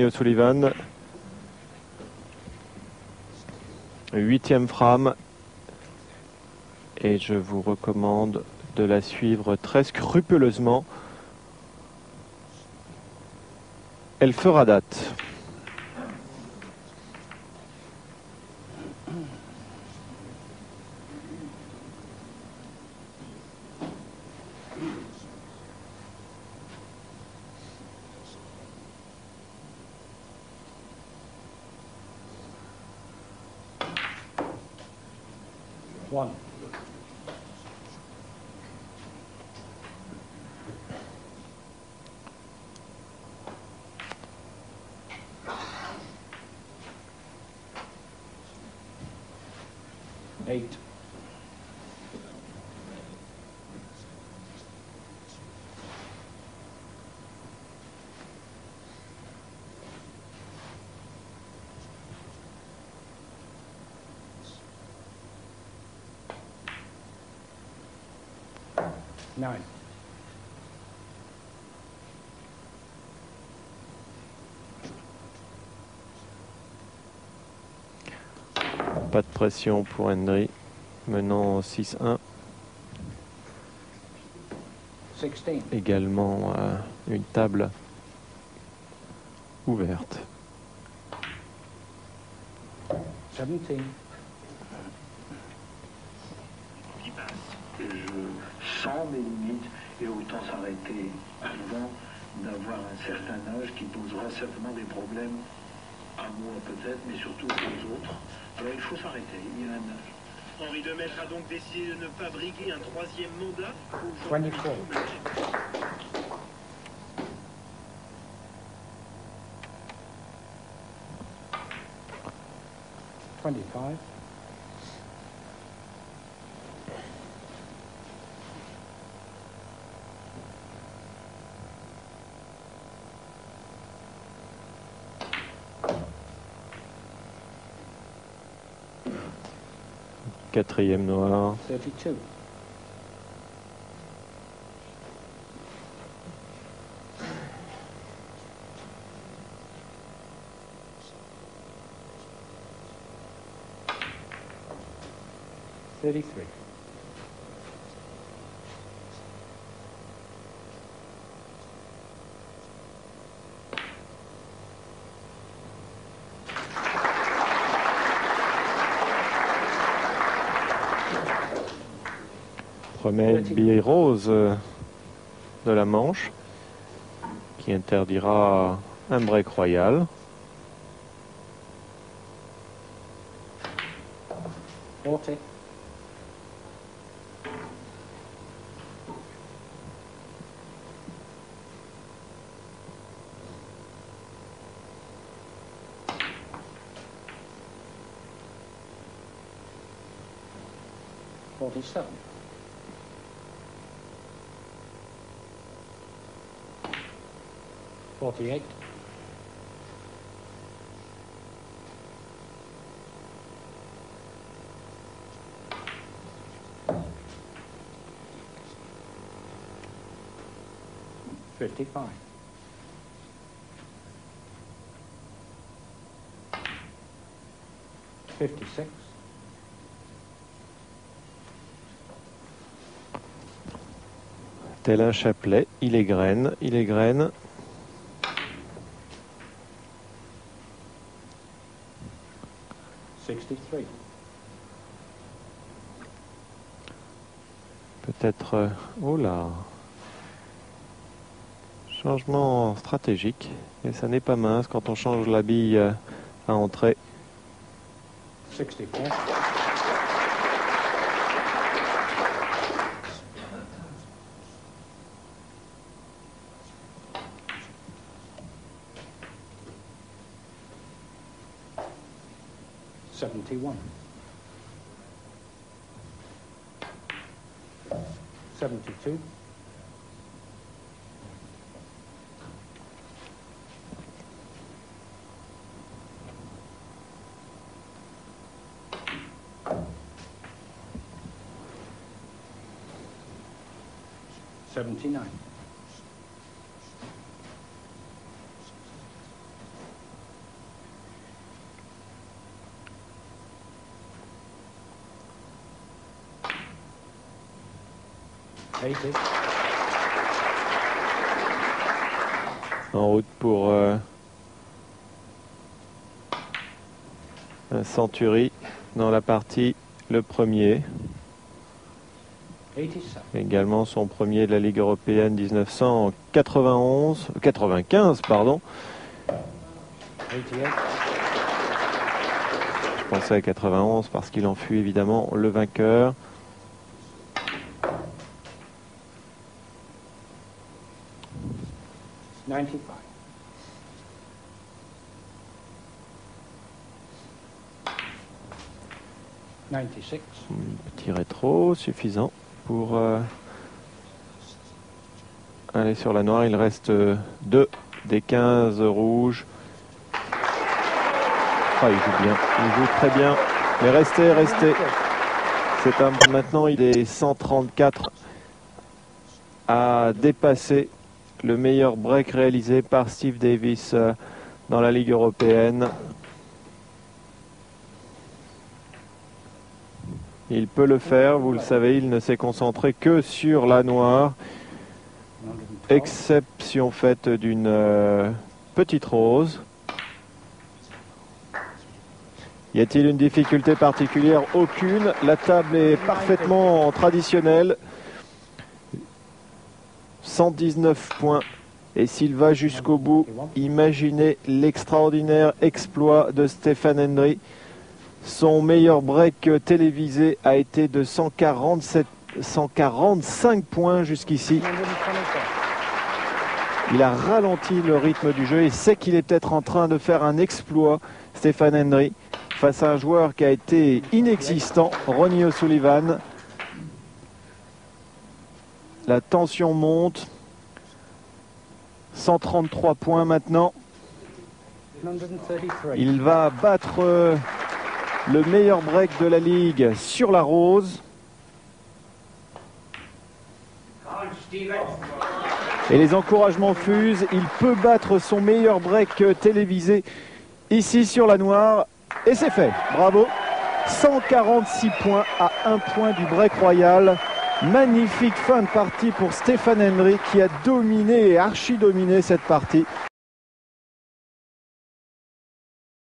O'Sullivan, 8e frame, et je vous recommande de la suivre très scrupuleusement. Elle fera date. One. Eight. Nine. Pas de pression pour Henry, menant 6-1. 16. Également une table ouverte. 17. Qui passe. Et je sens mes limites et autant s'arrêter avant d'avoir un certain âge qui posera certainement des problèmes à moi peut-être, mais surtout aux autres. Alors il faut s'arrêter, il y a un âge. Henri Demaître a donc décidé de ne pas briguer un troisième mandat. 24. Twenty-five. Quatrième noir. 32. $33. Premier billet rose de la manche qui interdira un break royal. 40. $47. 48. $55. 56. Tel un chapelet, il égrène, il égrène. $63. Peut-être... oh là! Changement stratégique. Et ça n'est pas mince quand on change la bille à entrée. 64. $71. 72. $79. 80. En route pour un Century dans la partie, le premier. 87. Également son premier de la Ligue européenne 95 pardon. 88. Je pensais à 91 parce qu'il en fut évidemment le vainqueur. Petit rétro suffisant pour aller sur la noire. Il reste 2 des 15 rouges. Ah, il joue bien, il joue très bien. Mais restez. Maintenant, il est 134 à dépasser le meilleur break réalisé par Steve Davis dans la Ligue européenne. Il peut le faire, vous le savez, il ne s'est concentré que sur la noire. Exception faite d'une petite rose. Y a-t-il une difficulté particulière? Aucune. La table est parfaitement traditionnelle. 119 points. Et s'il va jusqu'au bout, imaginez l'extraordinaire exploit de Stephen Hendry. Son meilleur break télévisé a été de 145 points jusqu'ici. Il a ralenti le rythme du jeu et sait qu'il est peut-être en train de faire un exploit, Stephen Hendry, face à un joueur qui a été inexistant, Ronnie O'Sullivan. La tension monte. 133 points maintenant. Il va battre le meilleur break de la Ligue sur la rose. Et les encouragements fusent. Il peut battre son meilleur break télévisé ici sur la noire. Et c'est fait. Bravo. 146 points à 1 point du break royal. Magnifique fin de partie pour Stephen Hendry qui a dominé et archi-dominé cette partie.